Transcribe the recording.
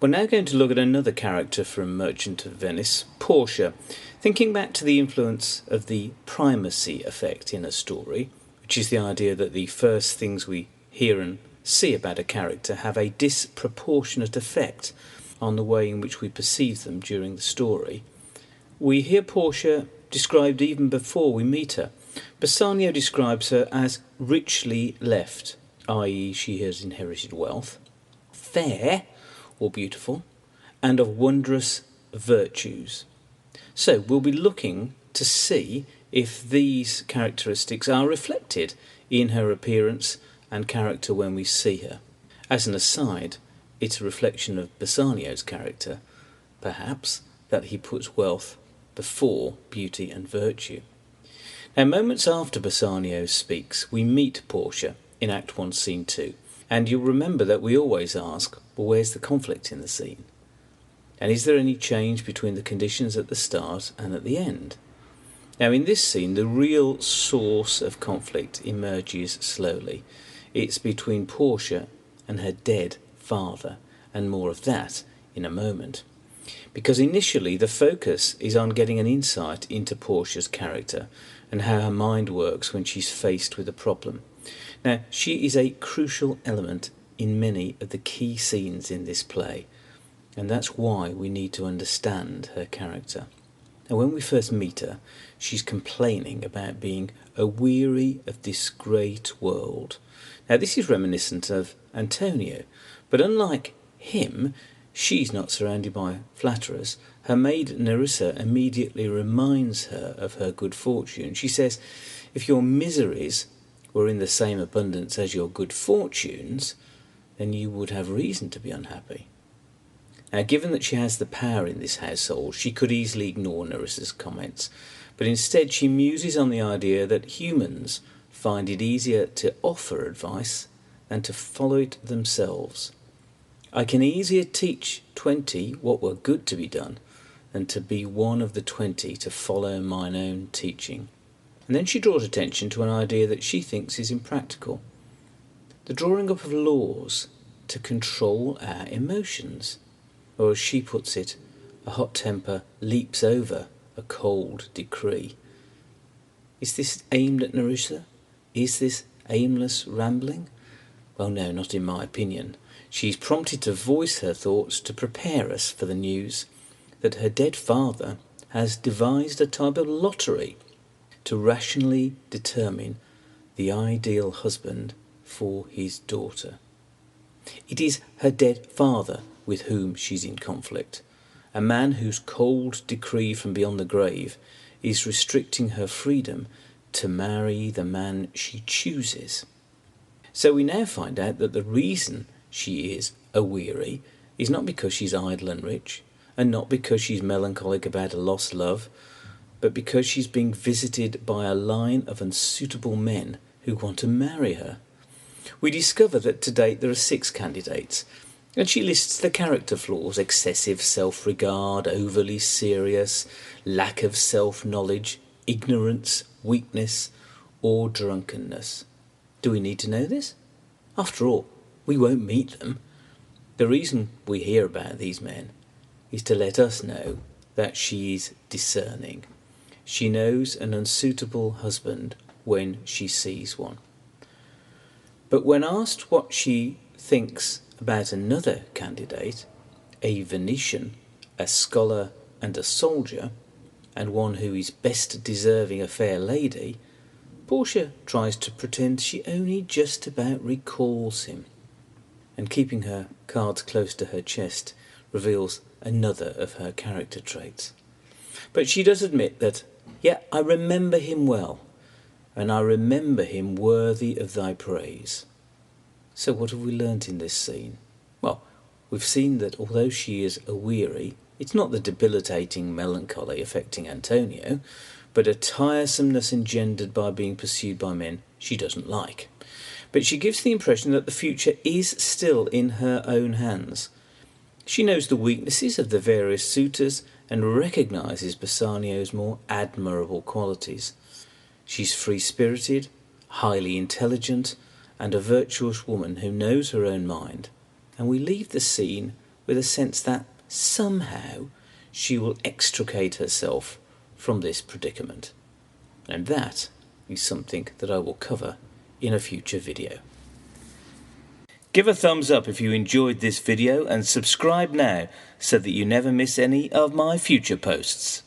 We're now going to look at another character from Merchant of Venice, Portia, thinking back to the influence of the primacy effect in a story, which is the idea that the first things we hear and see about a character have a disproportionate effect on the way in which we perceive them during the story. We hear Portia described even before we meet her. Bassanio describes her as richly left, i.e. she has inherited wealth, fair or beautiful, and of wondrous virtues. So we'll be looking to see if these characteristics are reflected in her appearance and character when we see her. As an aside, it's a reflection of Bassanio's character, perhaps, that he puts wealth before beauty and virtue. Now, moments after Bassanio speaks, we meet Portia in Act 1, Scene 2, and you'll remember that we always ask, well, where's the conflict in the scene? And is there any change between the conditions at the start and at the end? Now, in this scene, the real source of conflict emerges slowly. It's between Portia and her dead father, and more of that in a moment. Because initially the focus is on getting an insight into Portia's character and how her mind works when she's faced with a problem. Now, she is a crucial element in many of the key scenes in this play, and that's why we need to understand her character. Now, when we first meet her, she's complaining about being aweary of this great world. Now, this is reminiscent of Antonio, but unlike him, she's not surrounded by flatterers. Her maid Nerissa immediately reminds her of her good fortune. She says, if your miseries were in the same abundance as your good fortunes, then you would have reason to be unhappy. Now, given that she has the power in this household, she could easily ignore Nerissa's comments, but instead she muses on the idea that humans find it easier to offer advice than to follow it themselves. I can easier teach 20 what were good to be done than to be one of the 20 to follow mine own teaching. And then she draws attention to an idea that she thinks is impractical. The drawing up of laws to control our emotions. Or as she puts it, a hot temper leaps over a cold decree. Is this aimed at Nerissa? Is this aimless rambling? Well, no, not in my opinion. She's prompted to voice her thoughts to prepare us for the news that her dead father has devised a type of lottery to rationally determine the ideal husband for his daughter. It is her dead father with whom she's in conflict, a man whose cold decree from beyond the grave is restricting her freedom to marry the man she chooses. So we now find out that the reason she is aweary is not because she's idle and rich, and not because she's melancholic about a lost love, but because she's being visited by a line of unsuitable men who want to marry her. We discover that to date there are 6 candidates, and she lists the character flaws: excessive self-regard, overly serious, lack of self-knowledge, ignorance, weakness, or drunkenness. Do we need to know this? After all, we won't meet them. The reason we hear about these men is to let us know that she is discerning. She knows an unsuitable husband when she sees one. But when asked what she thinks about another candidate, a Venetian, a scholar and a soldier, and one who is best deserving a fair lady, Portia tries to pretend she only just about recalls him, and keeping her cards close to her chest reveals another of her character traits. But she does admit that, I remember him well, and I remember him worthy of thy praise. So what have we learnt in this scene? Well, we've seen that although she is aweary, it's not the debilitating melancholy affecting Antonio, but a tiresomeness engendered by being pursued by men she doesn't like. But she gives the impression that the future is still in her own hands. She knows the weaknesses of the various suitors and recognises Bassanio's more admirable qualities. She's free-spirited, highly intelligent, and a virtuous woman who knows her own mind, and we leave the scene with a sense that somehow she will extricate herself from this predicament. And that is something that I will cover in a future video. Give a thumbs up if you enjoyed this video and subscribe now so that you never miss any of my future posts.